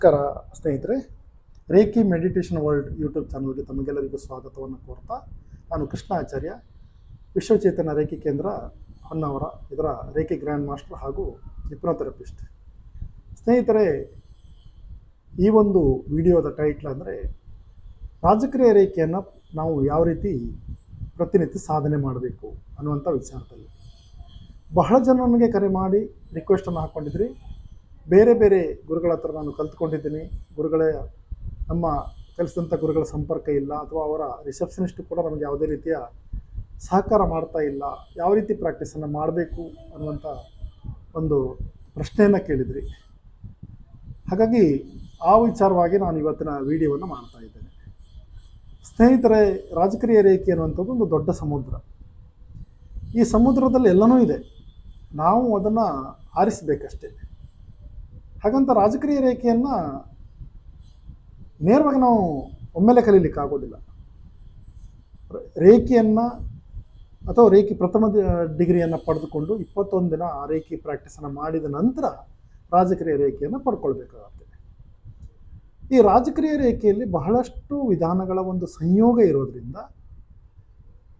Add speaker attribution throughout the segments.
Speaker 1: ನಮಸ್ಕಾರ ಸ್ನೇಹಿತರೆ, reiki meditation world YouTube ಚಾನಲ್ಗೆ ತಮಗೆಲ್ಲರಿಗೂ ಸ್ವಾಗತವನ್ನು ಕೋರ್ತಾ, ನಾನು ಕೃಷ್ಣ ಆಚಾರ್ಯ, ವಿಶ್ವಚೇತನ ರೇಖಿ ಕೇಂದ್ರ ಹೊನ್ನಾವರ, ಇದರ ರೇಖಿ ಗ್ರ್ಯಾಂಡ್ ಮಾಸ್ಟರ್ ಹಾಗೂ ಹಿಪ್ನೋಥೆರಪಿಸ್ಟ್. ಸ್ನೇಹಿತರೆ, ಈ ಒಂದು ವಿಡಿಯೋದ ಟೈಟ್ಲ್ ಅಂದರೆ ರಾಜಕ್ರಿಯ ರೇಖೆಯನ್ನು ನಾವು ಯಾವ ರೀತಿ ಪ್ರತಿನಿತ್ಯ ಸಾಧನೆ ಮಾಡಬೇಕು ಅನ್ನುವಂಥ ವಿಚಾರದಲ್ಲಿ ಬಹಳ ಜನ ನನಗೆ ಕರೆ ಮಾಡಿ ರಿಕ್ವೆಸ್ಟನ್ನು ಹಾಕ್ಕೊಂಡಿದ್ರಿ. ಬೇರೆ ಬೇರೆ ಗುರುಗಳ ಹತ್ರ ನಾನು ಕಲ್ತ್ಕೊಂಡಿದ್ದೀನಿ, ಗುರುಗಳೇ ನಮ್ಮ ಕಲಿಸಿದಂಥ ಗುರುಗಳ ಸಂಪರ್ಕ ಇಲ್ಲ, ಅಥವಾ ಅವರ ರಿಸೆಪ್ಷನಿಸ್ಟ್ ಕೂಡ ನಮಗೆ ಯಾವುದೇ ರೀತಿಯ ಸಹಕಾರ ಮಾಡ್ತಾ ಇಲ್ಲ, ಯಾವ ರೀತಿ ಪ್ರಾಕ್ಟೀಸನ್ನು ಮಾಡಬೇಕು ಅನ್ನುವಂಥ ಒಂದು ಪ್ರಶ್ನೆಯನ್ನು ಕೇಳಿದ್ರಿ. ಹಾಗಾಗಿ ಆ ವಿಚಾರವಾಗಿ ನಾನು ಇವತ್ತಿನ ವಿಡಿಯೋವನ್ನು ಮಾಡ್ತಾ ಇದ್ದೇನೆ. ಸ್ನೇಹಿತರೆ, ರಾಜಕ್ರಿಯ ರೇಖೆ ಅನ್ನುವಂಥದ್ದು ಒಂದು ದೊಡ್ಡ ಸಮುದ್ರ. ಈ ಸಮುದ್ರದಲ್ಲಿ ಎಲ್ಲನೂ ಇದೆ, ನಾವು ಅದನ್ನು ಆರಿಸಬೇಕಷ್ಟೇ. ಹಾಗಂತ ರಾಜಕ್ರಿಯ ರೇಖೆಯನ್ನು ನೇರವಾಗಿ ನಾವು ಒಮ್ಮೆಲೆ ಕಲೀಲಿಕ್ಕಾಗೋದಿಲ್ಲ. ರೇಖೆಯನ್ನು ಅಥವಾ ರೇಖೆ ಪ್ರಥಮ ಡಿಗ್ರಿಯನ್ನು ಪಡೆದುಕೊಂಡು 21 ದಿನ ಆ ರೇಖೆ ಪ್ರಾಕ್ಟೀಸನ್ನು ಮಾಡಿದ ನಂತರ ರಾಜಕ್ರಿಯ ರೇಖೆಯನ್ನು ಪಡ್ಕೊಳ್ಬೇಕಾಗುತ್ತೆ. ಈ ರಾಜಕ್ರಿಯ ರೇಖೆಯಲ್ಲಿ ಬಹಳಷ್ಟು ವಿಧಾನಗಳ ಒಂದು ಸಂಯೋಗ ಇರೋದರಿಂದ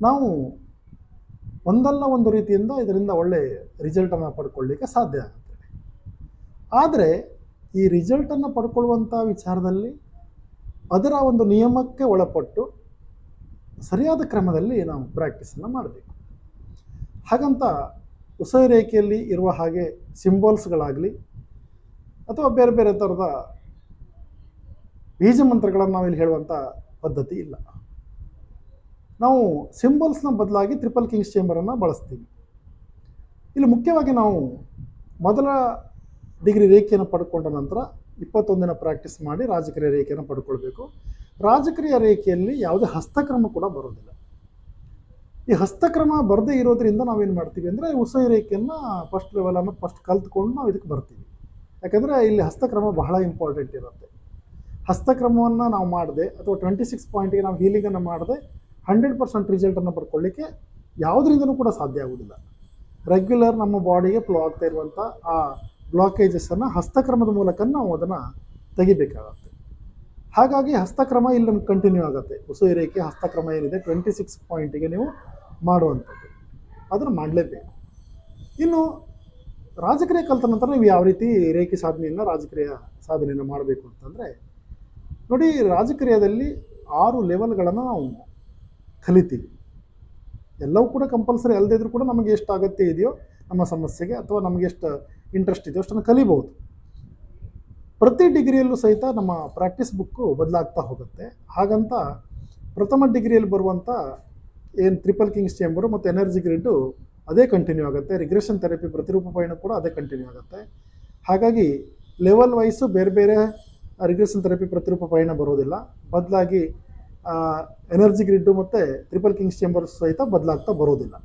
Speaker 1: ನಾವು ಒಂದಲ್ಲ ಒಂದು ರೀತಿಯಿಂದ ಇದರಿಂದ ಒಳ್ಳೆಯ ರಿಸಲ್ಟನ್ನು ಪಡ್ಕೊಳ್ಳಿಕ್ಕೆ ಸಾಧ್ಯ ಆಗುತ್ತೆ. ಆದರೆ ಈ ರಿಸಲ್ಟನ್ನು ಪಡ್ಕೊಳ್ಳುವಂಥ ವಿಚಾರದಲ್ಲಿ ಅದರ ಒಂದು ನಿಯಮಕ್ಕೆ ಒಳಪಟ್ಟು ಸರಿಯಾದ ಕ್ರಮದಲ್ಲಿ ನಾವು ಪ್ರಾಕ್ಟೀಸನ್ನು ಮಾಡಬೇಕು. ಹಾಗಂತ ಉಸೈ ರೇಖೆಯಲ್ಲಿ ಇರುವ ಹಾಗೆ ಸಿಂಬಲ್ಸ್ಗಳಾಗಲಿ ಅಥವಾ ಬೇರೆ ಬೇರೆ ಥರದ ಬೀಜ ಮಂತ್ರಗಳನ್ನು ನಾವಿಲ್ಲಿ ಹೇಳುವಂಥ ಪದ್ಧತಿ ಇಲ್ಲ. ನಾವು ಸಿಂಬಲ್ಸ್ನ ಬದಲಾಗಿ ಟ್ರಿಪಲ್ ಕಿಂಗ್ಸ್ ಚೇಂಬರನ್ನು ಬಳಸ್ತೀವಿ. ಇಲ್ಲಿ ಮುಖ್ಯವಾಗಿ ನಾವು ಮೊದಲ ಡಿಗ್ರಿ ರೇಖೆಯನ್ನು ಪಡ್ಕೊಂಡ ನಂತರ 21 ದಿನ ಪ್ರಾಕ್ಟೀಸ್ ಮಾಡಿ ರಾಜಕ್ರಿಯ ರೇಖೆಯನ್ನು ಪಡ್ಕೊಳ್ಬೇಕು. ರಾಜಕ್ರಿಯ ರೇಖೆಯಲ್ಲಿ ಯಾವುದೇ ಹಸ್ತಕ್ರಮ ಕೂಡ ಬರೋದಿಲ್ಲ. ಈ ಹಸ್ತಕ್ರಮ ಬರದೇ ಇರೋದ್ರಿಂದ ನಾವೇನು ಮಾಡ್ತೀವಿ ಅಂದರೆ ಉಸೈ ರೇಖೆಯನ್ನು ಫಸ್ಟ್ ಲೆವೆಲನ್ನು ಫಸ್ಟ್ ಕಲ್ತ್ಕೊಂಡು ನಾವು ಇದಕ್ಕೆ ಬರ್ತೀವಿ. ಯಾಕಂದರೆ ಇಲ್ಲಿ ಹಸ್ತಕ್ರಮ ಬಹಳ ಇಂಪಾರ್ಟೆಂಟ್ ಇರುತ್ತೆ. ಹಸ್ತಕ್ರಮವನ್ನು ನಾವು ಮಾಡದೆ ಅಥವಾ 26 ಪಾಯಿಂಟ್ಗೆ ನಾವು ಹೀಲಿಂಗನ್ನು ಮಾಡದೆ 100% ರಿಸಲ್ಟನ್ನು ಪಡ್ಕೊಳ್ಳಿಕ್ಕೆ ಯಾವುದರಿಂದನೂ ಕೂಡ ಸಾಧ್ಯ ಆಗೋದಿಲ್ಲ. ರೆಗ್ಯುಲರ್ ನಮ್ಮ ಬಾಡಿಗೆ ಫ್ಲೋ ಆಗ್ತಾ ಇರುವಂಥ ಆ ಬ್ಲಾಕೇಜಸನ್ನು ಹಸ್ತಕ್ರಮದ ಮೂಲಕ ನಾವು ಅದನ್ನು ತೆಗಿಬೇಕಾಗತ್ತೆ. ಹಾಗಾಗಿ ಹಸ್ತಕ್ರಮ ಇಲ್ಲಿ ಕಂಟಿನ್ಯೂ ಆಗುತ್ತೆ. ಉಸೈ ರೇಖೆ ಹಸ್ತಕ್ರಮ ಏನಿದೆ 26 ಪಾಯಿಂಟಿಗೆ ನೀವು ಮಾಡುವಂಥದ್ದು, ಅದನ್ನು ಮಾಡಲೇಬೇಕು. ಇನ್ನು ರಾಜಕ್ರಿಯೆ ಕಲಿತ ನಂತರ ನೀವು ಯಾವ ರೀತಿ ರೇಖೆ ಸಾಧನೆಯನ್ನು ರಾಜಕ್ರಿಯ ಸಾಧನೆಯನ್ನು ಮಾಡಬೇಕು ಅಂತಂದರೆ, ನೋಡಿ, ರಾಜಕ್ರಿಯದಲ್ಲಿ 6 ಲೆವೆಲ್ಗಳನ್ನು ನಾವು ಕಲಿತೀವಿ. ಎಲ್ಲವೂ ಕೂಡ ಕಂಪಲ್ಸರಿ ಅಲ್ಲದೇ ಇದ್ರೂ ಕೂಡ ನಮಗೆ ಎಷ್ಟು ಅಗತ್ಯ ಇದೆಯೋ ನಮ್ಮ ಸಮಸ್ಯೆಗೆ ಅಥವಾ ನಮಗೆ ಎಷ್ಟು ಇಂಟ್ರೆಸ್ಟ್ ಇದೆಯೋ ಅಷ್ಟನ್ನು ಕಲಿಬಹುದು. ಪ್ರತಿ ಡಿಗ್ರಿಯಲ್ಲೂ ಸಹಿತ ನಮ್ಮ ಪ್ರಾಕ್ಟೀಸ್ ಬುಕ್ಕು ಬದಲಾಗ್ತಾ ಹೋಗುತ್ತೆ. ಹಾಗಂತ ಪ್ರಥಮ ಡಿಗ್ರಿಯಲ್ಲಿ ಬರುವಂಥ ಏನು ಟ್ರಿಪಲ್ ಕಿಂಗ್ಸ್ ಚೇಂಬರು ಮತ್ತು ಎನರ್ಜಿ ಗ್ರಿಡ್ಡು ಅದೇ ಕಂಟಿನ್ಯೂ ಆಗುತ್ತೆ. ರಿಗ್ರೆಷನ್ ಥೆರಪಿ ಪ್ರತಿರೂಪ ಪಯಣ ಕೂಡ ಅದೇ ಕಂಟಿನ್ಯೂ ಆಗುತ್ತೆ. ಹಾಗಾಗಿ ಲೆವೆಲ್ ವೈಸು ಬೇರೆ ಬೇರೆ ರಿಗ್ರೆಷನ್ ಥೆರಪಿ ಪ್ರತಿರೂಪ ಪಯಣ ಬರೋದಿಲ್ಲ. ಬದಲಾಗಿ ಎನರ್ಜಿ ಗ್ರಿಡ್ಡು ಮತ್ತು ಟ್ರಿಪಲ್ ಕಿಂಗ್ಸ್ ಚೇಂಬರ್ ಸಹಿತ ಬದಲಾಗ್ತಾ ಬರೋದಿಲ್ಲ.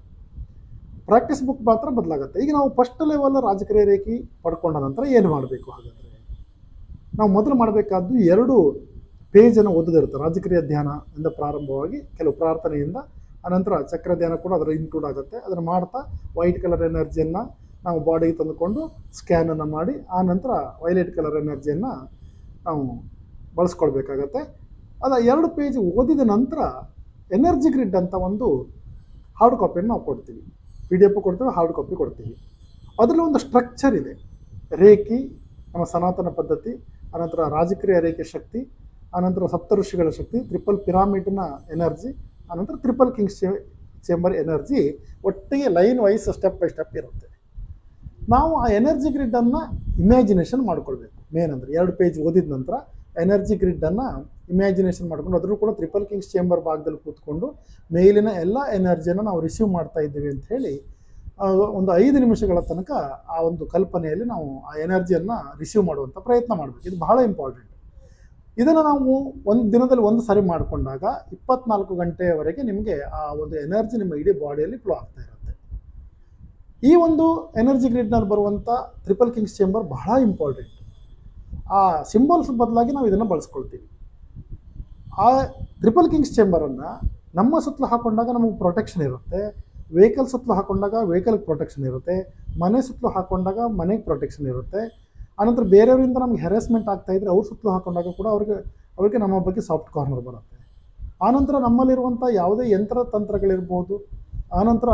Speaker 1: ಪ್ರಾಕ್ಟೀಸ್ ಬುಕ್ ಮಾತ್ರ ಬದಲಾಗುತ್ತೆ. ಈಗ ನಾವು ಫಸ್ಟ್ ಲೆವೆಲ್ ರಾಜಕ್ರಿಯ ರೇಖೆ ಪಡ್ಕೊಂಡ ನಂತರ ಏನು ಮಾಡಬೇಕು? ಹಾಗಾದರೆ ನಾವು ಮೊದಲು ಮಾಡಬೇಕಾದ್ದು 2 ಪೇಜನ್ನು ಓದೋದಿರುತ್ತೆ. ರಾಜಕ್ರಿಯ ಧ್ಯಾನ ಇಂದ ಪ್ರಾರಂಭವಾಗಿ ಕೆಲವು ಪ್ರಾರ್ಥನೆಯಿಂದ ಅನಂತರ ಚಕ್ರ ಧ್ಯಾನ ಕೂಡ ಅದರ ಇನ್ಕ್ಲೂಡ್ ಆಗುತ್ತೆ. ಅದನ್ನು ಮಾಡ್ತಾ ವೈಟ್ ಕಲರ್ ಎನರ್ಜಿಯನ್ನು ನಾವು ಬಾಡಿಗೆ ತಂದುಕೊಂಡು ಸ್ಕ್ಯಾನನ್ನು ಮಾಡಿ ಆ ನಂತರ ವೈಲೆಟ್ ಕಲರ್ ಎನರ್ಜಿಯನ್ನು ನಾವು ಬಳಸ್ಕೊಳ್ಬೇಕಾಗತ್ತೆ. ಅದು 2 ಪೇಜ್ ಓದಿದ ನಂತರ ಎನರ್ಜಿ ಗ್ರಿಡ್ ಅಂತ ಒಂದು ಹಾರ್ಡ್ ಕಾಪಿಯನ್ನು ನಾವು ಕೊಡ್ತೀವಿ. PDF ಕೊಡ್ತೀವಿ, ಹಾರ್ಡ್ ಕಾಪಿ ಕೊಡ್ತೀವಿ. ಅದರಲ್ಲಿ ಒಂದು ಸ್ಟ್ರಕ್ಚರ್ ಇದೆ. ರೇಖಿ, ನಮ್ಮ ಸನಾತನ ಪದ್ಧತಿ, ಅನಂತರ ರಾಜಕ್ರಿಯ ರೇಖೆ ಶಕ್ತಿ, ಆನಂತರ ಸಪ್ತಋಷಿಗಳ ಶಕ್ತಿ, ಟ್ರಿಪಲ್ ಪಿರಾಮಿಡ್ನ ಎನರ್ಜಿ, ಆನಂತರ ಟ್ರಿಪಲ್ ಕಿಂಗ್ಸ್ ಚೇಂಬರ್ ಎನರ್ಜಿ, ಒಟ್ಟಿಗೆ line wise step by step ಇರುತ್ತೆ. ನಾವು ಆ ಎನರ್ಜಿ ಗ್ರಿಡ್ಡನ್ನು ಇಮ್ಯಾಜಿನೇಷನ್ ಮಾಡ್ಕೊಳ್ಬೇಕು. ಮೇನ್ ಅಂದರೆ 2 ಪೇಜ್ ಓದಿದ ನಂತರ ಎನರ್ಜಿ ಗ್ರಿಡ್ಡನ್ನು ಇಮ್ಯಾಜಿನೇಷನ್ ಮಾಡ್ಕೊಂಡು ಅದನ್ನು ಕೂಡ ಟ್ರಿಪಲ್ ಕಿಂಗ್ಸ್ ಚೇಂಬರ್ ಭಾಗದಲ್ಲಿ ಕೂತ್ಕೊಂಡು ಮೇಲಿನ ಎಲ್ಲ ಎನರ್ಜಿಯನ್ನು ನಾವು ರಿಸೀವ್ ಮಾಡ್ತಾ ಇದ್ದೀವಿ ಅಂತ ಹೇಳಿ ಒಂದು 5 ನಿಮಿಷಗಳ ತನಕ ಆ ಒಂದು ಕಲ್ಪನೆಯಲ್ಲಿ ನಾವು ಆ ಎನರ್ಜಿಯನ್ನು ರಿಸೀವ್ ಮಾಡುವಂಥ ಪ್ರಯತ್ನ ಮಾಡಬೇಕು. ಇದು ಬಹಳ ಇಂಪಾರ್ಟೆಂಟ್. ಇದನ್ನು ನಾವು ಒಂದು ದಿನದಲ್ಲಿ 1 ಸಾರಿ ಮಾಡಿಕೊಂಡಾಗ 24 ಗಂಟೆಯವರೆಗೆ ನಿಮಗೆ ಆ ಒಂದು ಎನರ್ಜಿ ನಿಮ್ಮ ಇಡೀ ಬಾಡಿಯಲ್ಲಿ ಫ್ಲೋ ಆಗ್ತಾ ಇರುತ್ತೆ. ಈ ಒಂದು ಎನರ್ಜಿ ಗ್ರಿಡ್ನಲ್ಲಿ ಬರುವಂಥ ಟ್ರಿಪಲ್ ಕಿಂಗ್ಸ್ ಚೇಂಬರ್ ಬಹಳ ಇಂಪಾರ್ಟೆಂಟ್. ಆ ಸಿಂಬಲ್ಸ್ ಬದಲಾಗಿ ನಾವು ಇದನ್ನು ಬಳಸ್ಕೊಳ್ತೀವಿ. ಆ ಟ್ರಿಪಲ್ ಕಿಂಗ್ಸ್ ಚೇಂಬರನ್ನು ನಮ್ಮ ಸುತ್ತಲೂ ಹಾಕೊಂಡಾಗ ನಮಗೆ ಪ್ರೊಟೆಕ್ಷನ್ ಇರುತ್ತೆ. ವೆಹಿಕಲ್ ಸುತ್ತಲೂ ಹಾಕೊಂಡಾಗ ವೆಹಿಕಲ್ಗೆ ಪ್ರೊಟೆಕ್ಷನ್ ಇರುತ್ತೆ. ಮನೆ ಸುತ್ತಲೂ ಹಾಕೊಂಡಾಗ ಮನೆಗೆ ಪ್ರೊಟೆಕ್ಷನ್ ಇರುತ್ತೆ. ಆನಂತರ ಬೇರೆಯವರಿಂದ ನಮ್ಗೆ ಹೆರಾಸ್ಮೆಂಟ್ ಆಗ್ತಾ ಇದ್ರೆ ಅವ್ರು ಸುತ್ತಲೂ ಹಾಕೊಂಡಾಗ ಕೂಡ ಅವ್ರಿಗೆ ನಮ್ಮ ಬಗ್ಗೆ ಸಾಫ್ಟ್ ಕಾರ್ನರ್ ಬರುತ್ತೆ. ಆನಂತರ ನಮ್ಮಲ್ಲಿರುವಂಥ ಯಾವುದೇ ಯಂತ್ರ ತಂತ್ರಗಳಿರ್ಬೋದು, ಆನಂತರ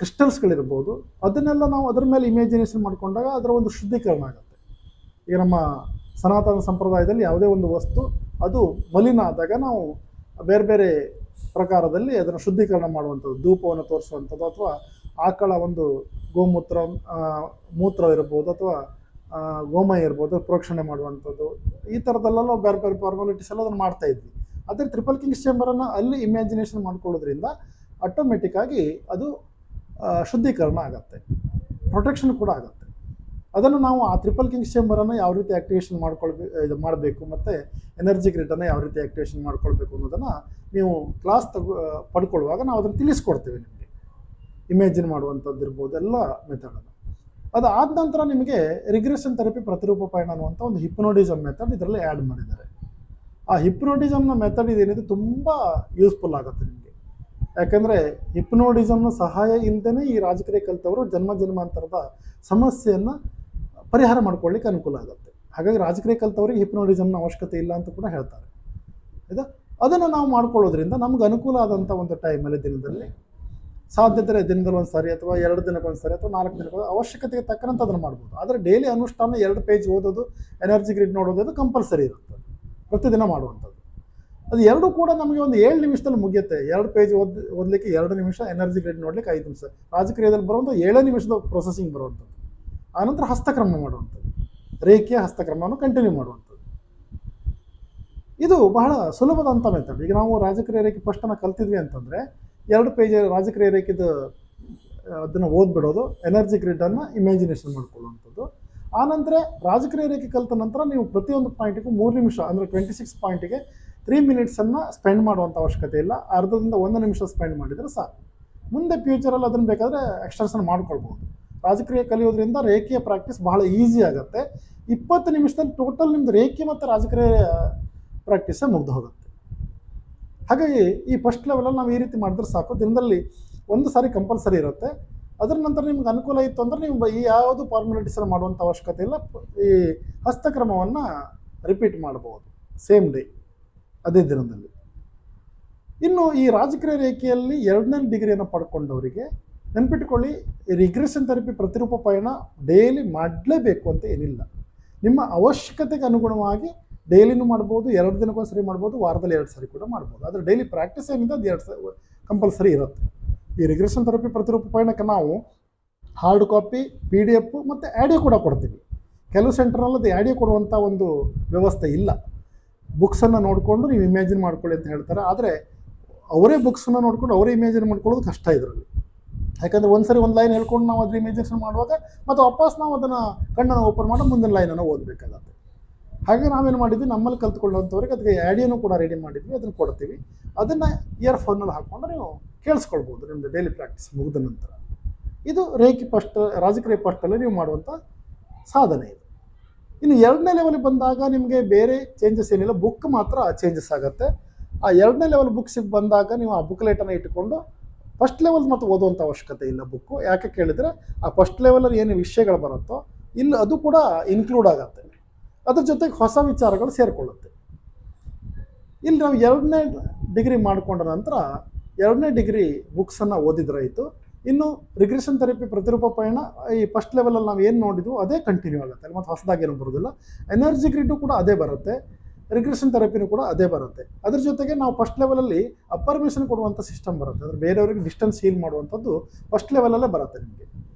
Speaker 1: ಕ್ರಿಸ್ಟಲ್ಸ್ಗಳಿರ್ಬೋದು, ಅದನ್ನೆಲ್ಲ ನಾವು ಅದರ ಮೇಲೆ ಇಮ್ಯಾಜಿನೇಷನ್ ಮಾಡಿಕೊಂಡಾಗ ಅದರ ಒಂದು ಶುದ್ಧೀಕರಣ ಆಗುತ್ತೆ. ಈಗ ನಮ್ಮ ಸನಾತನ ಸಂಪ್ರದಾಯದಲ್ಲಿ ಯಾವುದೇ ಒಂದು ವಸ್ತು ಅದು ಮಲಿನ ಆದಾಗ ನಾವು ಬೇರೆ ಬೇರೆ ಪ್ರಕಾರದಲ್ಲಿ ಅದನ್ನು ಶುದ್ಧೀಕರಣ ಮಾಡುವಂಥದ್ದು, ಧೂಪವನ್ನು ತೋರಿಸುವಂಥದ್ದು, ಅಥವಾ ಆಕಳ ಒಂದು ಗೋಮೂತ್ರ ಮೂತ್ರ ಇರ್ಬೋದು, ಅಥವಾ ಗೋಮಯ ಇರ್ಬೋದು, ಪ್ರೋಕ್ಷಣೆ ಮಾಡುವಂಥದ್ದು, ಈ ಥರದಲ್ಲೆಲ್ಲ ಬೇರೆ ಬೇರೆ ಫಾರ್ಮಾಲಿಟೀಸ್ ಎಲ್ಲ ಅದನ್ನು ಮಾಡ್ತಾ ಇದ್ವಿ. ಅದೇ ಟ್ರಿಪಲ್ ಕಿಂಗ್ಸ್ ಚೇಂಬರನ್ನು ಅಲ್ಲಿ ಇಮ್ಯಾಜಿನೇಷನ್ ಮಾಡ್ಕೊಳ್ಳೋದ್ರಿಂದ ಆಟೋಮೆಟಿಕ್ಕಾಗಿ ಅದು ಶುದ್ಧೀಕರಣ ಆಗುತ್ತೆ, ಪ್ರೊಟೆಕ್ಷನ್ ಕೂಡ ಆಗುತ್ತೆ. ಅದನ್ನು ನಾವು ಆ ಟ್ರಿಪಲ್ ಕಿಂಗ್ಸ್ ಚೇಂಬರನ್ನು ಯಾವ ರೀತಿ ಆ್ಯಕ್ಟಿವೇಷನ್ ಮಾಡಬೇಕು ಮತ್ತು ಎನರ್ಜಿ ಗ್ರಿಡನ್ನು ಯಾವ ರೀತಿ ಆ್ಯಕ್ಟಿವೇಷನ್ ಮಾಡ್ಕೊಳ್ಬೇಕು ಅನ್ನೋದನ್ನು ನೀವು ಕ್ಲಾಸ್ ಪಡ್ಕೊಳ್ಳುವಾಗ ನಾವು ಅದನ್ನು ತಿಳಿಸ್ಕೊಡ್ತೇವೆ ನಿಮಗೆ. ಇಮ್ಯಾಜಿನ್ ಮಾಡುವಂಥದ್ದು ಇರ್ಬೋದು, ಎಲ್ಲ ಮೆಥಡನ್ನು. ಅದಾದ ನಂತರ ನಿಮಗೆ ರಿಗ್ರೆಷನ್ ಥೆರಪಿ ಪ್ರತಿರೂಪ ಪಯಣ ಅನ್ನುವಂಥ ಒಂದು ಹಿಪ್ನೋಟಿಸಮ್ ಮೆಥಡ್ ಇದರಲ್ಲಿ ಆ್ಯಡ್ ಮಾಡಿದ್ದಾರೆ. ಆ ಹಿಪ್ನೋಟಿಸಮ್ನ ಮೆಥಡ್ ಇದೇನಿದೆ ತುಂಬ ಯೂಸ್ಫುಲ್ ಆಗುತ್ತೆ ನಿಮಗೆ. ಯಾಕೆಂದರೆ ಹಿಪ್ನೋಟಿಸಮ್ನ ಸಹಾಯ ಇಲ್ಲದೇ ಈ ರಾಜಕೀಯ ಕಲಿತವರು ಜನ್ಮಾಂತರದ ಸಮಸ್ಯೆಯನ್ನು ಪರಿಹಾರ ಮಾಡ್ಕೊಳ್ಳಿಕ್ಕೆ ಅನುಕೂಲ ಆಗುತ್ತೆ. ಹಾಗಾಗಿ ರಾಜಕೀಯ ಕಲಿತವರಿಗೆ ಹಿಪ್ನೋಟಿಸಮ್ನ ಅವಶ್ಯಕತೆ ಇಲ್ಲ ಅಂತ ಕೂಡ ಹೇಳ್ತಾರೆ. ಆಯಿತಾ? ಅದನ್ನು ನಾವು ಮಾಡ್ಕೊಳ್ಳೋದ್ರಿಂದ ನಮ್ಗೆ ಅನುಕೂಲ ಆದಂಥ ಒಂದು ಟೈಮಲ್ಲಿ ದಿನದಲ್ಲಿ ಸಾಧ್ಯತೆ ದಿನದಲ್ಲಿ ಒಂದು ಸಾರಿ ಅಥವಾ 2 ದಿನಕ್ಕೊಂದು ಸಾರಿ ಅಥವಾ 4 ದಿನಕ್ಕೊಂದು ಅವಶ್ಯಕತೆಗೆ ತಕ್ಕಂತೆ ಅದನ್ನು ಮಾಡ್ಬೋದು. ಆದರೆ ಡೈಲಿ ಅನುಷ್ಠಾನ 2 ಪೇಜ್ ಓದೋದು, ಎನರ್ಜಿ ಗ್ರಿಡ್ ನೋಡೋದು ಕಂಪಲ್ಸರಿ ಇರುತ್ತೆ, ಪ್ರತಿದಿನ ಮಾಡುವಂಥದ್ದು. ಅದು ಎರಡೂ ಕೂಡ ನಮಗೆ ಒಂದು 7 ನಿಮಿಷದಲ್ಲಿ ಮುಗಿಯುತ್ತೆ. 2 ಪೇಜ್ ಓದಲಿಕ್ಕೆ 2 ನಿಮಿಷ, ಎನರ್ಜಿ ಗ್ರಿಡ್ ನೋಡಲಿಕ್ಕೆ 5 ನಿಮಿಷ. ರಾಜಕೀಯದಲ್ಲಿ ಬರುವಂಥ 7 ನಿಮಿಷದ ಪ್ರೊಸೆಸಿಂಗ್ ಬರುವಂಥದ್ದು. ಆನಂತರ ಹಸ್ತಕ್ರಮ ಮಾಡುವಂಥದ್ದು, ರೇಖೆಯ ಹಸ್ತಕ್ರಮವನ್ನು ಕಂಟಿನ್ಯೂ ಮಾಡುವಂಥದ್ದು. ಇದು ಬಹಳ ಸುಲಭದಂಥ ಮೆಥಡ್. ಈಗ ನಾವು ರಾಜಕೀಯ ರೇಖೆ ಫಸ್ಟನ್ನು ಕಲ್ತಿದ್ವಿ ಅಂತಂದರೆ 2 ಪೇಜ್ ರಾಜಕೀಯ ರೇಖೆದು ಅದನ್ನು ಓದ್ಬಿಡೋದು, ಎನರ್ಜಿ ಗ್ರಿಡನ್ನು ಇಮ್ಯಾಜಿನೇಷನ್ ಮಾಡ್ಕೊಳ್ಳುವಂಥದ್ದು. ಆನಂತರ ರಾಜಕೀಯ ರೇಖೆ ಕಲಿತ ನಂತರ ನೀವು ಪ್ರತಿಯೊಂದು ಪಾಯಿಂಟಿಗೂ 3 ನಿಮಿಷ ಅಂದರೆ 26 ಪಾಯಿಂಟಿಗೆ 3 ಮಿನಿಟ್ಸನ್ನು ಸ್ಪೆಂಡ್ ಮಾಡುವಂಥ ಅವಶ್ಯಕತೆ ಇಲ್ಲ. ಅರ್ಧದಿಂದ 1 ನಿಮಿಷ ಸ್ಪೆಂಡ್ ಮಾಡಿದರೆ ಸಾಕು. ಮುಂದೆ ಫ್ಯೂಚರಲ್ಲಿ ಅದನ್ನು ಬೇಕಾದರೆ ಎಕ್ಸ್ಟೆನ್ಷನ್ ಮಾಡ್ಕೊಳ್ಬೋದು. ರಾಜಕೀಯ ಕಲಿಯೋದ್ರಿಂದ ರೇಖೆಯ ಪ್ರಾಕ್ಟೀಸ್ ಬಹಳ ಈಸಿ ಆಗುತ್ತೆ. 20 ನಿಮಿಷದಲ್ಲಿ ಟೋಟಲ್ ನಿಮ್ಮದು ರೇಖೆ ಮತ್ತು ರಾಜಕೀಯ ಪ್ರಾಕ್ಟೀಸೇ ಮುಗ್ದು ಹೋಗುತ್ತೆ. ಹಾಗಾಗಿ ಈ ಫಸ್ಟ್ ಲೆವೆಲಲ್ಲಿ ನಾವು ಈ ರೀತಿ ಮಾಡಿದ್ರೆ ಸಾಕು. ದಿನದಲ್ಲಿ 1 ಸಾರಿ ಕಂಪಲ್ಸರಿ ಇರುತ್ತೆ. ಅದರ ನಂತರ ನಿಮ್ಗೆ ಅನುಕೂಲ ಇತ್ತು ಅಂದರೆ ನೀವು ಈ ಯಾವುದು ಫಾರ್ಮಾಲಿಟೀಸನ್ನು ಮಾಡುವಂಥ ಅವಶ್ಯಕತೆ ಇಲ್ಲ. ಈ ಹಸ್ತಕ್ರಮವನ್ನು ರಿಪೀಟ್ ಮಾಡ್ಬೋದು ಸೇಮ್ ಡೇ, ಅದೇ ದಿನದಲ್ಲಿ. ಇನ್ನು ಈ ರಾಜಕೀಯ ರೇಖೆಯಲ್ಲಿ 2ನೇ ಡಿಗ್ರಿಯನ್ನು ಪಡ್ಕೊಂಡವರಿಗೆ ನೆನ್ಪಿಟ್ಕೊಳ್ಳಿ, ಈ ರಿಗ್ರೆಷನ್ ಥೆರಪಿ ಪ್ರತಿರೂಪ ಪಯಣ ಡೈಲಿ ಮಾಡಲೇಬೇಕು ಅಂತ ಏನಿಲ್ಲ. ನಿಮ್ಮ ಅವಶ್ಯಕತೆಗೆ ಅನುಗುಣವಾಗಿ ಡೈಲಿನೂ ಮಾಡ್ಬೋದು, 2 ದಿನಕ್ಕೊಂದು ಸರಿ ಮಾಡ್ಬೋದು, ವಾರದಲ್ಲಿ 2 ಸಾರಿ ಕೂಡ ಮಾಡ್ಬೋದು. ಆದರೆ ಡೈಲಿ ಪ್ರಾಕ್ಟೀಸ್ ಏನಿದೆ ಅದು 2 ಕಂಪಲ್ಸರಿ ಇರುತ್ತೆ. ಈ ರಿಗ್ರೆಷನ್ ಥೆರಪಿ ಪ್ರತಿರೂಪ ಪಯಣಕ್ಕೆ ನಾವು ಹಾರ್ಡ್ ಕಾಪಿ, PDF ಮತ್ತು ಆಡಿಯೋ ಕೂಡ ಕೊಡ್ತೀವಿ. ಕೆಲವು ಸೆಂಟರ್ನಲ್ಲಿ ಅದು ಆಡಿಯೋ ಕೊಡುವಂಥ ಒಂದು ವ್ಯವಸ್ಥೆ ಇಲ್ಲ. ಬುಕ್ಸನ್ನು ನೋಡಿಕೊಂಡು ನೀವು ಇಮ್ಯಾಜಿನ್ ಮಾಡ್ಕೊಳ್ಳಿ ಅಂತ ಹೇಳ್ತಾರೆ. ಆದರೆ ಅವರೇ ಬುಕ್ಸನ್ನು ನೋಡ್ಕೊಂಡು ಅವರೇ ಇಮ್ಯಾಜಿನ್ ಮಾಡ್ಕೊಳ್ಳೋದು ಕಷ್ಟ ಇದರಲ್ಲಿ. ಯಾಕಂದರೆ ಒಂದ್ಸರಿ ಒಂದು ಲೈನ್ ಹೇಳ್ಕೊಂಡು ನಾವು ಅದ್ರ ಇಮ್ಯಾಜಿನೇಷನ್ ಮಾಡುವಾಗ ಮತ್ತು ವಾಪಸ್ ನಾವು ಅದನ್ನು ಕಣ್ಣನ್ನು ಓಪನ್ ಮಾಡಿ ಮುಂದಿನ ಲೈನನ್ನು ಓದಬೇಕಾಗತ್ತೆ. ಹಾಗೆ ನಾವೇನು ಮಾಡಿದ್ವಿ, ನಮ್ಮಲ್ಲಿ ಕಲ್ತ್ಕೊಳ್ಳುವಂಥವ್ರಿಗೆ ಅದಕ್ಕೆ ಆಡಿಯೋನು ಕೂಡ ರೆಡಿ ಮಾಡಿದ್ವಿ, ಅದನ್ನು ಕೊಡ್ತೀವಿ. ಅದನ್ನು ಇಯರ್ಫೋನಲ್ಲಿ ಹಾಕ್ಕೊಂಡು ನೀವು ಕೇಳಿಸ್ಕೊಳ್ಬೋದು ನಿಮ್ಮದು ಡೈಲಿ ಪ್ರಾಕ್ಟೀಸ್ ಮುಗಿದ ನಂತರ. ಇದು ರಾಜಕೀಯ ಫಸ್ಟಲ್ಲಿ ನೀವು ಮಾಡುವಂಥ ಸಾಧನೆ ಇದು. ಇನ್ನು 2ನೇ ಲೆವೆಲ್ಗೆ ಬಂದಾಗ ನಿಮಗೆ ಬೇರೆ ಚೇಂಜಸ್ ಏನಿಲ್ಲ, ಬುಕ್ ಮಾತ್ರ ಚೇಂಜಸ್ ಆಗುತ್ತೆ. ಆ 2ನೇ ಲೆವೆಲ್ ಬುಕ್ಸಿಗೆ ಬಂದಾಗ ನೀವು ಆ ಬುಕ್ಲೆಟನ್ನು ಇಟ್ಟುಕೊಂಡು ಫಸ್ಟ್ ಲೆವೆಲ್ ಮತ್ತು ಓದುವಂಥ ಅವಶ್ಯಕತೆ ಇಲ್ಲ ಬುಕ್ಕು. ಯಾಕೆ ಕೇಳಿದರೆ ಆ ಫಸ್ಟ್ ಲೆವೆಲಲ್ಲಿ ಏನು ವಿಷಯಗಳು ಬರುತ್ತೋ ಇಲ್ಲಿ ಅದು ಕೂಡ ಇನ್ಕ್ಲೂಡ್ ಆಗುತ್ತೆ. ಅದ್ರ ಜೊತೆಗೆ ಹೊಸ ವಿಚಾರಗಳು ಸೇರಿಕೊಳ್ಳುತ್ತೆ. ಇಲ್ಲಿ ನಾವು 2ನೇ ಡಿಗ್ರಿ ಮಾಡಿಕೊಂಡ ನಂತರ 2ನೇ ಡಿಗ್ರಿ ಬುಕ್ಸನ್ನು ಓದಿದ್ರಾಯಿತು. ಇನ್ನು ರಿಗ್ರೆಷನ್ ಥೆರಪಿ ಪ್ರತಿರೂಪ ಪಯಣ ಈ ಫಸ್ಟ್ ಲೆವೆಲಲ್ಲಿ ನಾವು ಏನು ನೋಡಿದ್ವು ಅದೇ ಕಂಟಿನ್ಯೂ ಆಗುತ್ತೆ, ಅಲ್ಲಿ ಮತ್ತು ಹೊಸದಾಗಿ ಏನೂ ಬರೋದಿಲ್ಲ. ಎನರ್ಜಿ ಗ್ರಿಡ್ಡು ಕೂಡ ಅದೇ ಬರುತ್ತೆ, ರಿಗ್ರೆಷನ್ ಥೆರಪಿನೂ ಕೂಡ ಅದೇ ಬರುತ್ತೆ. ಅದ್ರ ಜೊತೆಗೆ ನಾವು ಫಸ್ಟ್ ಲೆವೆಲಲ್ಲಿ ಅಪರ್ಮಿಷನ್ ಕೊಡುವಂಥ ಸಿಸ್ಟಮ್ ಬರುತ್ತೆ. ಅಂದರೆ ಬೇರೆಯವರಿಗೆ ಡಿಸ್ಟೆನ್ಸ್ ಹೀಲ್ ಮಾಡುವಂಥದ್ದು ಫಸ್ಟ್ ಲೆವೆಲಲ್ಲೇ ಬರುತ್ತೆ. ನಿಮಗೆ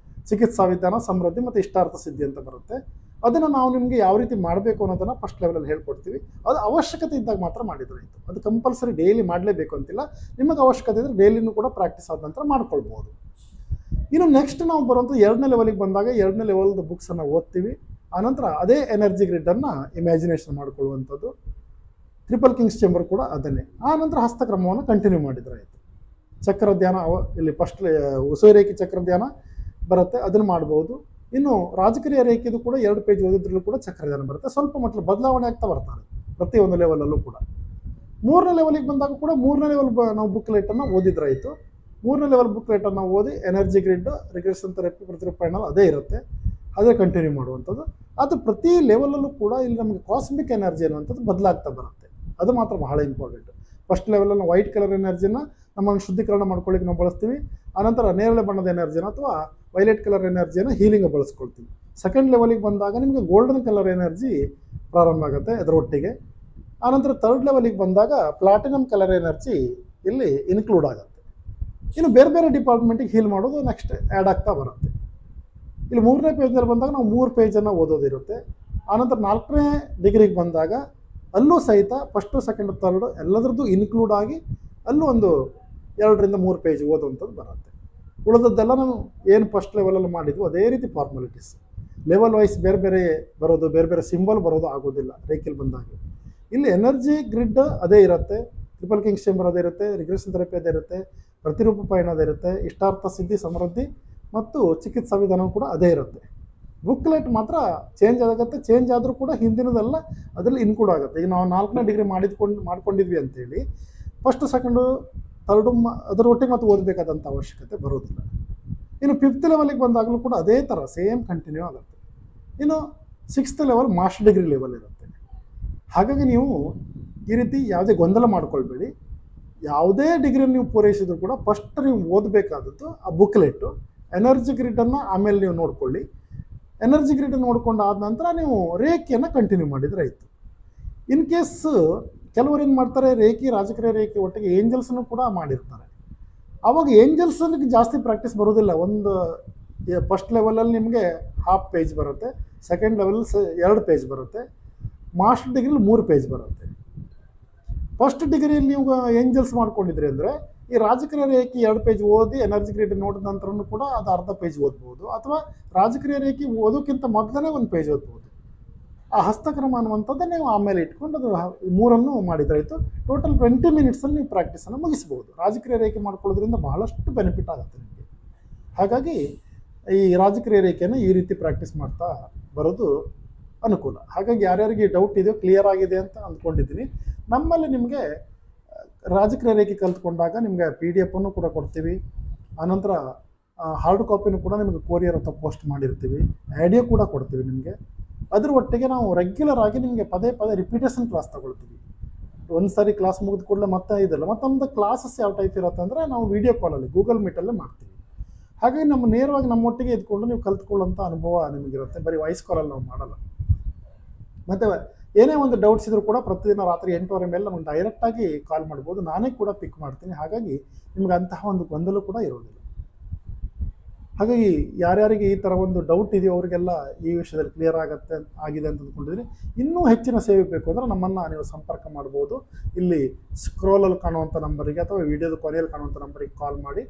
Speaker 1: ಚಿಕಿತ್ಸಾ ವಿಧಾನ, ಸಮೃದ್ಧಿ ಮತ್ತು ಇಷ್ಟಾರ್ಥ ಸಿದ್ಧಿ ಅಂತ ಬರುತ್ತೆ. ಅದನ್ನು ನಾವು ನಿಮಗೆ ಯಾವ ರೀತಿ ಮಾಡಬೇಕು ಅನ್ನೋದನ್ನು ಫಸ್ಟ್ ಲೆವೆಲಲ್ಲಿ ಹೇಳ್ಕೊಡ್ತೀವಿ. ಅದು ಅವಶ್ಯಕತೆ ಇದ್ದಾಗ ಮಾತ್ರ ಮಾಡಿದ್ರೆ ಆಯಿತು. ಅದು ಕಂಪಲ್ಸರಿ ಡೈಲಿ ಮಾಡಲೇಬೇಕು ಅಂತಿಲ್ಲ. ನಿಮಗೆ ಅವಶ್ಯಕತೆ ಇದ್ದರೆ ಡೈಲಿನೂ ಕೂಡ ಪ್ರಾಕ್ಟೀಸ್ ಆದ ನಂತರ ಮಾಡ್ಕೊಳ್ಬೋದು. ಇನ್ನು ನೆಕ್ಸ್ಟ್ ನಾವು ಬರುವಂಥ 2ನೇ ಲೆವೆಲಿಗೆ ಬಂದಾಗ 2ನೇ ಲೆವೆಲ್ದು ಬುಕ್ಸನ್ನು ಓದ್ತೀವಿ. ಆನಂತರ ಅದೇ ಎನರ್ಜಿ ಗ್ರಿಡ್ಡನ್ನು ಇಮ್ಯಾಜಿನೇಷನ್ ಮಾಡ್ಕೊಳ್ಳುವಂಥದ್ದು. ಟ್ರಿಪಲ್ ಕಿಂಗ್ಸ್ ಚೇಂಬರ್ ಕೂಡ ಅದನ್ನೇ. ಆನಂತರ ಹಸ್ತಕ್ರಮವನ್ನು ಕಂಟಿನ್ಯೂ ಮಾಡಿದ್ರೆ ಆಯಿತು. ಚಕ್ರ ಧ್ಯಾನ ಇಲ್ಲಿ ಫಸ್ಟ್ ಉಸಿರು ರೇಖೆ ಚಕ್ರ ಧ್ಯಾನ ಬರುತ್ತೆ, ಅದನ್ನು ಮಾಡ್ಬೋದು. ಇನ್ನು ರಾಜಕೀಯ ರೇಖೆದು ಕೂಡ 2 ಪೇಜ್ ಓದಿದ್ರಲ್ಲೂ ಕೂಡ ಚಕ್ರ ಧ್ಯಾನ ಬರುತ್ತೆ. ಸ್ವಲ್ಪ ಮಟ್ಟ ಬದಲಾವಣೆ ಆಗ್ತಾ ಬರ್ತಾರೆ ಪ್ರತಿಯೊಂದು ಲೆವೆಲಲ್ಲೂ ಕೂಡ. 3ನೇ ಲೆವೆಲಿಗೆ ಬಂದಾಗ ಕೂಡ 3ನೇ ಲೆವೆಲ್ ನಾವು ಬುಕ್ಲೆಟನ್ನು ಓದಿದ್ರಾಯಿತು. 3ನೇ ಲೆವೆಲ್ ಬುಕ್ಲೆಟನ್ನು ಓದಿ ಎನರ್ಜಿ ಗ್ರಿಡ್, ರಿಗ್ರೆಷನ್ ಥೆರಪಿ ಪ್ರತಿರೂಪ ಪಯಣ ಅದೇ ಇರುತ್ತೆ. ಅದೇ ಕಂಟಿನ್ಯೂ ಮಾಡುವಂಥದ್ದು. ಅದು ಪ್ರತಿ ಲೆವೆಲಲ್ಲೂ ಕೂಡ ಇಲ್ಲಿ ನಮಗೆ ಕಾಸ್ಮಿಕ್ ಎನರ್ಜಿ ಅನ್ನುವಂಥದ್ದು ಬದಲಾಗ್ತಾ ಬರುತ್ತೆ. ಅದು ಮಾತ್ರ ಬಹಳ ಇಂಪಾರ್ಟೆಂಟ್. ಫಸ್ಟ್ ಲೆವೆಲಲ್ಲಿ ವೈಟ್ ಕಲರ್ ಎನರ್ಜಿನ ನಮ್ಮನ್ನು ಶುದ್ಧೀಕರಣ ಮಾಡ್ಕೊಳ್ಳಿಕ್ಕೆ ನಾವು ಬಳಸ್ತೀವಿ. ಆನಂತರ ನೇರಳೆ ಬಣ್ಣದ ಎನರ್ಜಿನ ಅಥವಾ ವೈಲೆಟ್ ಕಲರ್ ಎನರ್ಜಿನ ಹೀಲಿಂಗ್ ಬಳಸ್ಕೊಳ್ತೀವಿ. ಸೆಕೆಂಡ್ ಲೆವೆಲಿಗೆ ಬಂದಾಗ ನಿಮಗೆ ಗೋಲ್ಡನ್ ಕಲರ್ ಎನರ್ಜಿ ಪ್ರಾರಂಭ ಆಗುತ್ತೆ ಅದರೊಟ್ಟಿಗೆ. ಆನಂತರ ಥರ್ಡ್ ಲೆವೆಲಿಗೆ ಬಂದಾಗ ಪ್ಲಾಟಿನಮ್ ಕಲರ್ ಎನರ್ಜಿ ಇಲ್ಲಿ ಇನ್ಕ್ಲೂಡ್ ಆಗುತ್ತೆ. ಇನ್ನು ಬೇರೆ ಬೇರೆ ಡಿಪಾರ್ಟ್ಮೆಂಟಿಗೆ ಹೀಲ್ ಮಾಡೋದು ನೆಕ್ಸ್ಟ್ ಆ್ಯಡ್ ಆಗ್ತಾ ಬರುತ್ತೆ. ಇಲ್ಲಿ 3ನೇ ಪೇಜ್ನಲ್ಲಿ ಬಂದಾಗ ನಾವು 3 ಪೇಜನ್ನು ಓದೋದಿರುತ್ತೆ. ಆನಂತರ 4ನೇ ಡಿಗ್ರಿಗೆ ಬಂದಾಗ ಅಲ್ಲೂ ಸಹಿತ ಫಸ್ಟು ಸೆಕೆಂಡು ಥರ್ಡು ಎಲ್ಲದರದ್ದು ಇನ್ಕ್ಲೂಡ್ ಆಗಿ ಅಲ್ಲೂ ಒಂದು 2ರಿಂದ 3 ಪೇಜ್ ಓದುವಂಥದ್ದು ಬರುತ್ತೆ. ಉಳಿದದ್ದೆಲ್ಲ ನಾವು ಏನು ಫಸ್ಟ್ ಲೆವೆಲಲ್ಲಿ ಮಾಡಿದ್ವು ಅದೇ ರೀತಿ ಫಾರ್ಮಾಲಿಟೀಸ್. ಲೆವೆಲ್ ವೈಸ್ ಬೇರೆ ಬೇರೆ ಬರೋದು, ಬೇರೆ ಬೇರೆ ಸಿಂಬಲ್ ಬರೋದು ಆಗೋದಿಲ್ಲ ರೇಖೆಯಲ್ಲಿ ಬಂದಾಗ. ಇಲ್ಲಿ ಎನರ್ಜಿ ಗ್ರಿಡ್ ಅದೇ ಇರುತ್ತೆ, ಟ್ರಿಪಲ್ ಕಿಂಗ್ಸ್ ಚೇಂಬರ್ ಅದೇ ಇರುತ್ತೆ, ರಿಗ್ರೆಷನ್ ಥೆರಪಿ ಅದೇ ಇರುತ್ತೆ, ಪ್ರತಿರೂಪ ಪಯಣ ಅದೇ ಇರುತ್ತೆ, ಇಷ್ಟಾರ್ಥ ಸಿದ್ಧಿ ಸಮೃದ್ಧಿ ಮತ್ತು ಚಿಕಿತ್ಸಾ ವಿಧಾನ ಕೂಡ ಅದೇ ಇರುತ್ತೆ. ಬುಕ್ಲೆಟ್ ಮಾತ್ರ ಚೇಂಜ್ ಆಗುತ್ತೆ. ಚೇಂಜ್ ಆದರೂ ಕೂಡ ಹಿಂದಿನದೆಲ್ಲ ಅದರಲ್ಲಿ ಇನ್ಕ್ಲೂಡ್ ಆಗುತ್ತೆ. ಈಗ ನಾವು 4ನೇ ಡಿಗ್ರಿ ಮಾಡ್ಕೊಂಡಿದ್ವಿ ಅಂತೇಳಿ ಫಸ್ಟು ಸೆಕೆಂಡು ಥರ್ಡು ಅದರೊಟ್ಟಿಗೆ ಮತ್ತು ಓದಬೇಕಾದಂಥ ಅವಶ್ಯಕತೆ ಬರೋದಿಲ್ಲ. ಇನ್ನು 5th ಲೆವೆಲಿಗೆ ಬಂದಾಗಲೂ ಕೂಡ ಅದೇ ಥರ ಸೇಮ್ ಕಂಟಿನ್ಯೂ ಆಗುತ್ತೆ. ಇನ್ನು 6th level master degree level ಇರುತ್ತೆ. ಹಾಗಾಗಿ ನೀವು ಈ ರೀತಿ ಯಾವುದೇ ಗೊಂದಲ ಮಾಡ್ಕೊಳ್ಬೇಡಿ. ಯಾವುದೇ ಡಿಗ್ರಿ ನೀವು ಪೂರೈಸಿದ್ರು ಕೂಡ ಫಸ್ಟ್ ನೀವು ಓದಬೇಕಾದದ್ದು ಆ ಬುಕ್ಲೆಟು. ಎನರ್ಜಿ ಗ್ರಿಡನ್ನು ಆಮೇಲೆ ನೀವು ನೋಡ್ಕೊಳ್ಳಿ. ಎನರ್ಜಿ ಗ್ರಿಡ್ ನೋಡ್ಕೊಂಡಾದ ನಂತರ ನೀವು ರೇಖೆಯನ್ನು ಕಂಟಿನ್ಯೂ ಮಾಡಿದರೆ ಆಯಿತು. ಇನ್ ಕೇಸ್ ಕೆಲವರು ಏನು ಮಾಡ್ತಾರೆ, ರಾಜಕೀಯ ರೇಖೆ ಒಟ್ಟಿಗೆ ಏಂಜಲ್ಸನ್ನು ಕೂಡ ಮಾಡಿರ್ತಾರೆ. ಆವಾಗ ಏಂಜಲ್ಸಲ್ಲಿ ಜಾಸ್ತಿ ಪ್ರಾಕ್ಟೀಸ್ ಬರೋದಿಲ್ಲ. ಒಂದು ಫಸ್ಟ್ ಲೆವೆಲಲ್ಲಿ ನಿಮಗೆ ಹಾಫ್ ಪೇಜ್ ಬರುತ್ತೆ, ಸೆಕೆಂಡ್ ಲೆವೆಲ್ 2 ಪೇಜ್ ಬರುತ್ತೆ, ಮಾಸ್ಟರ್ ಡಿಗ್ರಿಲಿ 3 ಪೇಜ್ ಬರುತ್ತೆ. ಫಸ್ಟ್ ಡಿಗ್ರಿಯಲ್ಲಿ ನೀವು ಏಂಜಲ್ಸ್ ಮಾಡ್ಕೊಂಡಿದ್ರಿ ಅಂದರೆ ಈ ರಾಜಕೀಯ ರೇಖೆ 2 ಪೇಜ್ ಓದಿ ಎನರ್ಜಿ ಗ್ರಿಡ್ ನೋಡಿದ ನಂತರನೂ ಕೂಡ ಅದು ಅರ್ಧ ಪೇಜ್ ಓದ್ಬೋದು, ಅಥವಾ ರಾಜಕೀಯ ರೇಖೆ ಓದೋಕ್ಕಿಂತ ಮೊದಲೇ 1 ಪೇಜ್ ಓದ್ಬೋದು. ಆ ಹಸ್ತಕ್ರಮ ಅನ್ನುವಂಥದ್ದು ನೀವು ಆಮೇಲೆ ಇಟ್ಕೊಂಡು ಅದು 3 ಮಾಡಿದ್ರಾಯಿತು. ಟೋಟಲ್ 20 ಮಿನಿಟ್ಸಲ್ಲಿ ನೀವು ಪ್ರಾಕ್ಟೀಸನ್ನು ಮುಗಿಸ್ಬೋದು. ರಾಜಕೀಯ ರೇಖೆ ಮಾಡ್ಕೊಳ್ಳೋದ್ರಿಂದ ಬಹಳಷ್ಟು ಬೆನಿಫಿಟ್ ಆಗುತ್ತೆ ನಿಮಗೆ. ಹಾಗಾಗಿ ಈ ರಾಜಕೀಯ ರೇಖೆಯನ್ನು ಈ ರೀತಿ ಪ್ರಾಕ್ಟೀಸ್ ಮಾಡ್ತಾ ಬರೋದು ಅನುಕೂಲ. ಹಾಗಾಗಿ ಯಾರ್ಯಾರಿಗೆ ಡೌಟ್ ಇದೆಯೋ ಕ್ಲಿಯರ್ ಆಗಿದೆ ಅಂತ ಅಂದ್ಕೊಂಡಿದ್ದೀನಿ. ನಮ್ಮಲ್ಲಿ ನಿಮಗೆ ರಾಜಕೀಯ ರೇಖೆ ಕಲ್ತ್ಕೊಂಡಾಗ ನಿಮಗೆ PDF ಅನ್ನು ಕೂಡ ಕೊಡ್ತೀವಿ. ಆನಂತರ ಹಾರ್ಡ್ ಕಾಪಿನೂ ಕೂಡ ನಿಮಗೆ ಕೊರಿಯರ್ ಅಥವಾ ಪೋಸ್ಟ್ ಮಾಡಿರ್ತೀವಿ. ಆಡಿಯೋ ಕೂಡ ಕೊಡ್ತೀವಿ ನಿಮಗೆ. ಅದ್ರ ಒಟ್ಟಿಗೆ ನಾವು ರೆಗ್ಯುಲರ್ ಆಗಿ ನಿಮಗೆ ಪದೇ ಪದೇ ರಿಪೀಟೇಷನ್ ಕ್ಲಾಸ್ ತಗೊಳ್ತೀವಿ. ಒಂದು ಸಾರಿ ಕ್ಲಾಸ್ ಮುಗಿದ ಕೂಡಲೇ ಮತ್ತೆ ಇದಲ್ಲ. ಮತ್ತೊಂದು ಕ್ಲಾಸಸ್ ಯಾವ ಟೈಪ್ ಇರುತ್ತೆ ಅಂದರೆ ನಾವು ವೀಡಿಯೋ ಕಾಲಲ್ಲಿ ಗೂಗಲ್ ಮೀಟಲ್ಲೇ ಮಾಡ್ತೀವಿ. ಹಾಗಾಗಿ ನೇರವಾಗಿ ನಮ್ಮೊಟ್ಟಿಗೆ ಇದ್ಕೊಂಡು ನೀವು ಕಲ್ತ್ಕೊಳ್ಳೋಂಥ ಅನುಭವ ನಿಮಗಿರುತ್ತೆ. ಬರೀ ವಾಯ್ಸ್ ಕಾಲಲ್ಲಿ ನಾವು ಮಾಡಲ್ಲ. ಮತ್ತು ಏನೇ ಒಂದು ಡೌಟ್ಸ್ ಇದ್ರೂ ಕೂಡ ಪ್ರತಿದಿನ ರಾತ್ರಿ 8:30 ಮೇಲೆ ನಮಗೆ ಡೈರೆಕ್ಟಾಗಿ ಕಾಲ್ ಮಾಡ್ಬೋದು. ನಾನೇ ಕೂಡ ಪಿಕ್ ಮಾಡ್ತೀನಿ. ಹಾಗಾಗಿ ನಿಮ್ಗೆ ಅಂತಹ ಒಂದು ಗೊಂದಲ ಕೂಡ ಇರೋದಿಲ್ಲ. ಹಾಗಾಗಿ ಯಾರ್ಯಾರಿಗೆ ಈ ಥರ ಒಂದು ಡೌಟ್ ಇದೆಯೋ ಅವರಿಗೆಲ್ಲ ಈ ವಿಷಯದಲ್ಲಿ ಕ್ಲಿಯರ್ ಆಗಿದೆ ಅಂತ ಅಂದ್ಕೊಂಡಿದ್ದೀನಿ. ಇನ್ನೂ ಹೆಚ್ಚಿನ ಸೇವೆ ಬೇಕು ಅಂದರೆ ನಮ್ಮನ್ನು ನೀವು ಸಂಪರ್ಕ ಮಾಡ್ಬೋದು. ಇಲ್ಲಿ ಸ್ಕ್ರೋಲಲ್ಲಿ ಕಾಣುವಂಥ ನಂಬರಿಗೆ ಅಥವಾ ವಿಡಿಯೋದ ಕೊನೆಯಲ್ಲಿ ಕಾಣುವಂಥ ನಂಬರಿಗೆ ಕಾಲ್ ಮಾಡಿ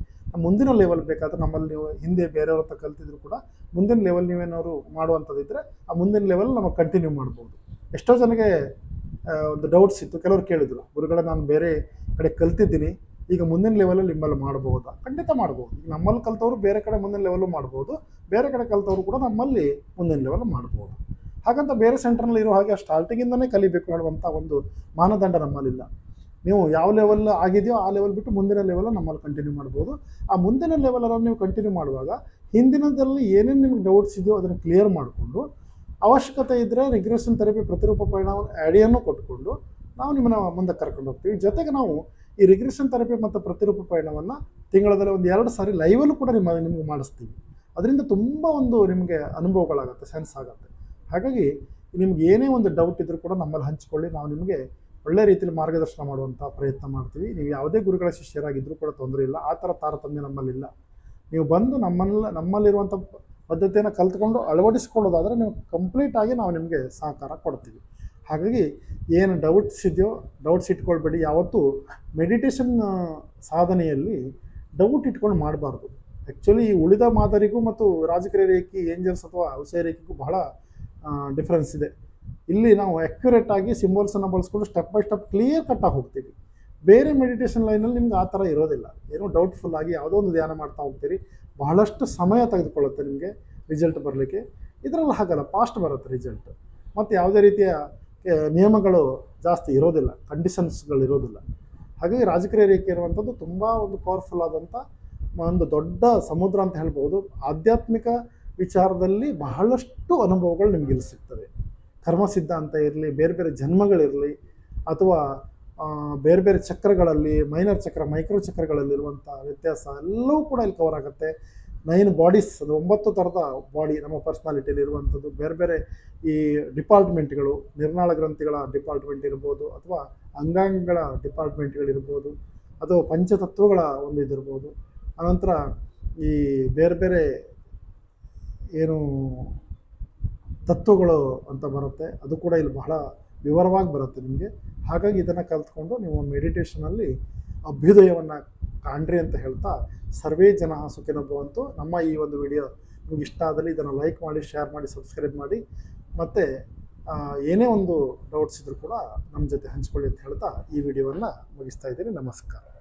Speaker 1: ಮುಂದಿನ ಲೆವೆಲ್ ಬೇಕಾದರೆ ನಮ್ಮಲ್ಲಿ ನೀವು ಹಿಂದೆ ಬೇರೆಯವ್ರ ಹತ್ರ ಕಲ್ತಿದ್ರು ಕೂಡ ಮುಂದಿನ ಲೆವೆಲ್ ನೀವೇನಾದ್ರು ಮಾಡುವಂಥದ್ದಿದ್ದರೆ ಆ ಮುಂದಿನ ಲೆವೆಲ್ ನಮಗೆ ಕಂಟಿನ್ಯೂ ಮಾಡ್ಬೋದು. ಎಷ್ಟೋ ಜನಕ್ಕೆ ಒಂದು ಡೌಟ್ಸ್ ಇತ್ತು. ಕೆಲವರು ಕೇಳಿದ್ರು, ಗುರುಗಳೇ ನಾನು ಬೇರೆ ಕಡೆ ಕಲ್ತಿದ್ದೀನಿ, ಈಗ ಮುಂದಿನ ಲೆವೆಲಲ್ಲಿ ನಿಮ್ಮಲ್ಲಿ ಮಾಡ್ಬೋದಾ? ಖಂಡಿತ ಮಾಡ್ಬೋದು. ಈಗ ನಮ್ಮಲ್ಲಿ ಕಲ್ತವರು ಬೇರೆ ಕಡೆ ಮುಂದಿನ ಲೆವೆಲ್ಲು ಮಾಡ್ಬೋದು, ಬೇರೆ ಕಡೆ ಕಲ್ತವರು ಕೂಡ ನಮ್ಮಲ್ಲಿ ಮುಂದಿನ ಲೆವೆಲ್ ಮಾಡ್ಬೋದು. ಹಾಗಂತ ಬೇರೆ ಸೆಂಟರ್ನಲ್ಲಿ ಇರೋ ಹಾಗೆ ಸ್ಟಾರ್ಟಿಂಗಿಂದನೇ ಕಲಿಬೇಕು ಹೇಳುವಂಥ ಒಂದು ಮಾನದಂಡ ನಮ್ಮಲ್ಲಿಲ್ಲ. ನೀವು ಯಾವ ಲೆವೆಲ್ ಆಗಿದೆಯೋ ಆ ಲೆವೆಲ್ ಬಿಟ್ಟು ಮುಂದಿನ ಲೆವೆಲ್ ನಮ್ಮಲ್ಲಿ ಕಂಟಿನ್ಯೂ ಮಾಡ್ಬೋದು. ಆ ಮುಂದಿನ ಲೆವೆಲನ್ನು ನೀವು ಕಂಟಿನ್ಯೂ ಮಾಡುವಾಗ ಹಿಂದಿನದಲ್ಲಿ ಏನೇನು ನಿಮ್ಗೆ ಡೌಟ್ಸ್ ಇದೆಯೋ ಅದನ್ನು ಕ್ಲಿಯರ್ ಮಾಡಿಕೊಂಡು, ಅವಶ್ಯಕತೆ ಇದ್ದರೆ ರಿಗ್ರೆಷನ್ ಥೆರಪಿ ಪ್ರತಿರೂಪ ಪರಿಣಾಮವನ್ನು ಆಡಿಯನ್ನು ಕೊಟ್ಕೊಂಡು ನಾವು ನಿಮ್ಮನ್ನು ಮುಂದೆ ಕರ್ಕೊಂಡು ಹೋಗ್ತೀವಿ. ಜೊತೆಗೆ ನಾವು ಈ ರಿಗ್ರೆಷನ್ ಥೆರಪಿ ಮತ್ತು ಪ್ರತಿರೂಪ ಪರಿಣಾಮವನ್ನು ತಿಂಗಳಲ್ಲಿ ಒಂದು 2 ಸಾರಿ ಲೈವಲ್ಲೂ ಕೂಡ ನಿಮಗೆ ಮಾಡಿಸ್ತೀವಿ. ಅದರಿಂದ ತುಂಬ ಒಂದು ನಿಮಗೆ ಅನುಭವಗಳಾಗುತ್ತೆ, ಸೆನ್ಸ್ ಆಗುತ್ತೆ. ಹಾಗಾಗಿ ನಿಮ್ಗೆ ಏನೇ ಒಂದು ಡೌಟ್ ಇದ್ದರೂ ಕೂಡ ನಮ್ಮಲ್ಲಿ ಹಂಚ್ಕೊಳ್ಳಿ. ನಾವು ನಿಮಗೆ ಒಳ್ಳೆ ರೀತಿಯಲ್ಲಿ ಮಾರ್ಗದರ್ಶನ ಮಾಡುವಂಥ ಪ್ರಯತ್ನ ಮಾಡ್ತೀವಿ. ನೀವು ಯಾವುದೇ ಗುರುಗಳ ಶಿಷ್ಯರಾಗಿದ್ದರೂ ಕೂಡ ತೊಂದರೆ ಇಲ್ಲ. ಆ ಥರ ತಾರತಮ್ಯ ನಮ್ಮಲ್ಲಿಲ್ಲ. ನೀವು ಬಂದು ನಮ್ಮಲ್ಲಿರುವಂಥ ಪದ್ಧತಿಯನ್ನು ಕಲ್ತ್ಕೊಂಡು ಅಳವಡಿಸ್ಕೊಳ್ಳೋದಾದರೆ ನೀವು ಕಂಪ್ಲೀಟಾಗಿ ನಾವು ನಿಮಗೆ ಸಹಕಾರ ಕೊಡ್ತೀವಿ. ಹಾಗಾಗಿ ಏನು ಡೌಟ್ಸ್ ಇದೆಯೋ ಡೌಟ್ಸ್ ಇಟ್ಕೊಳ್ಬೇಡಿ. ಯಾವತ್ತೂ ಮೆಡಿಟೇಷನ್ ಸಾಧನೆಯಲ್ಲಿ ಡೌಟ್ ಇಟ್ಕೊಂಡು ಮಾಡಬಾರ್ದು. ಆ್ಯಕ್ಚುಲಿ ಈ ಉಳಿದ ಮಾದರಿಗೂ ಮತ್ತು ರಾಜಕೀಯ ರೇಖೆ, ಏಂಜಲ್ಸ್ ಅಥವಾ ಔಷಧ ರೇಖೆಗೂ ಬಹಳ ಡಿಫ್ರೆನ್ಸ್ ಇದೆ. ಇಲ್ಲಿ ನಾವು ಆ್ಯಕ್ಯುರೇಟಾಗಿ ಸಿಂಬಲ್ಸನ್ನು ಬಳಸ್ಕೊಂಡು ಸ್ಟೆಪ್ ಬೈ ಸ್ಟೆಪ್ ಕ್ಲಿಯರ್ ಕಟ್ಟಾಗಿ ಹೋಗ್ತೀವಿ. ಬೇರೆ ಮೆಡಿಟೇಷನ್ ಲೈನಲ್ಲಿ ನಿಮ್ಗೆ ಆ ಥರ ಇರೋದಿಲ್ಲ. ಏನೋ ಡೌಟ್ಫುಲ್ ಆಗಿ ಯಾವುದೋ ಒಂದು ಧ್ಯಾನ ಮಾಡ್ತಾ ಹೋಗ್ತೀರಿ, ಬಹಳಷ್ಟು ಸಮಯ ತೆಗೆದುಕೊಳ್ಳುತ್ತೆ ನಿಮಗೆ ರಿಸಲ್ಟ್ ಬರಲಿಕ್ಕೆ. ಇದರಲ್ಲಿ ಹಾಗಲ್ಲ, ಫಾಸ್ಟ್ ಬರುತ್ತೆ ರಿಸಲ್ಟ್. ಮತ್ತು ಯಾವುದೇ ರೀತಿಯ ನಿಯಮಗಳು ಜಾಸ್ತಿ ಇರೋದಿಲ್ಲ, ಕಂಡೀಷನ್ಸ್ಗಳು ಇರೋದಿಲ್ಲ. ಹಾಗಾಗಿ ರಾಜಕೀಯ ರೇಖೆ ಇರುವಂಥದ್ದು ತುಂಬ ಒಂದು ಪವರ್ಫುಲ್ ಆದಂಥ ಒಂದು ದೊಡ್ಡ ಸಮುದ್ರ ಅಂತ ಹೇಳ್ಬೋದು. ಆಧ್ಯಾತ್ಮಿಕ ವಿಚಾರದಲ್ಲಿ ಬಹಳಷ್ಟು ಅನುಭವಗಳು ನಿಮಗೆ ಇಲ್ಲಿ ಸಿಗ್ತವೆ. ಕರ್ಮ ಸಿದ್ಧಾಂತ ಇರಲಿ, ಬೇರೆ ಬೇರೆ ಜನ್ಮಗಳಿರಲಿ, ಅಥವಾ ಬೇರೆ ಬೇರೆ ಚಕ್ರಗಳಲ್ಲಿ, ಮೈನರ್ ಚಕ್ರ, ಮೈಕ್ರೋ ಚಕ್ರಗಳಲ್ಲಿರುವಂಥ ವ್ಯತ್ಯಾಸ ಎಲ್ಲವೂ ಕೂಡ ಇಲ್ಲಿ ಕವರ್ ಆಗುತ್ತೆ. 9 ಬಾಡೀಸ್, ಅದು 9 ಥರದ ಬಾಡಿ ನಮ್ಮ ಪರ್ಸ್ನಾಲಿಟಿಯಲ್ಲಿ ಇರುವಂಥದ್ದು. ಬೇರೆ ಬೇರೆ ಈ ಡಿಪಾರ್ಟ್ಮೆಂಟ್ಗಳು, ನಿರ್ನಾಳ ಗ್ರಂಥಿಗಳ ಡಿಪಾರ್ಟ್ಮೆಂಟ್ ಇರ್ಬೋದು, ಅಥವಾ ಅಂಗಾಂಗಗಳ ಡಿಪಾರ್ಟ್ಮೆಂಟ್ಗಳಿರ್ಬೋದು, ಅಥವಾ ಪಂಚತತ್ವಗಳ ಒಂದು ಇದಿರ್ಬೋದು. ಅನಂತರ ಈ ಬೇರೆ ಬೇರೆ ಏನು ತತ್ವಗಳು ಅಂತ ಬರುತ್ತೆ, ಅದು ಕೂಡ ಇಲ್ಲಿ ಬಹಳ ವಿವರವಾಗಿ ಬರುತ್ತೆ ನಿಮಗೆ. ಹಾಗಾಗಿ ಇದನ್ನು ಕಲ್ತ್ಕೊಂಡು ನೀವು ಮೆಡಿಟೇಷನಲ್ಲಿ ಅಭ್ಯುದಯವನ್ನು ಕಾಣ್ರಿ ಅಂತ ಹೇಳ್ತಾ, ಸರ್ವೇ ಜನ ಸುಖಿನೋ ಭವಂತು. ನಮ್ಮ ಈ ಒಂದು ವಿಡಿಯೋ ನಿಮ್ಗೆ ಇಷ್ಟ ಆದಲ್ಲಿ ಇದನ್ನು ಲೈಕ್ ಮಾಡಿ, ಶೇರ್ ಮಾಡಿ, ಸಬ್ಸ್ಕ್ರೈಬ್ ಮಾಡಿ. ಮತ್ತು ಏನೇ ಒಂದು ಡೌಟ್ಸ್ ಇದ್ರೂ ಕೂಡ ನಮ್ಮ ಜೊತೆ ಹಂಚ್ಕೊಳ್ಳಿ ಅಂತ ಹೇಳ್ತಾ ಈ ವಿಡಿಯೋವನ್ನು ಮುಗಿಸ್ತಾ ಇದ್ದೀನಿ. ನಮಸ್ಕಾರ.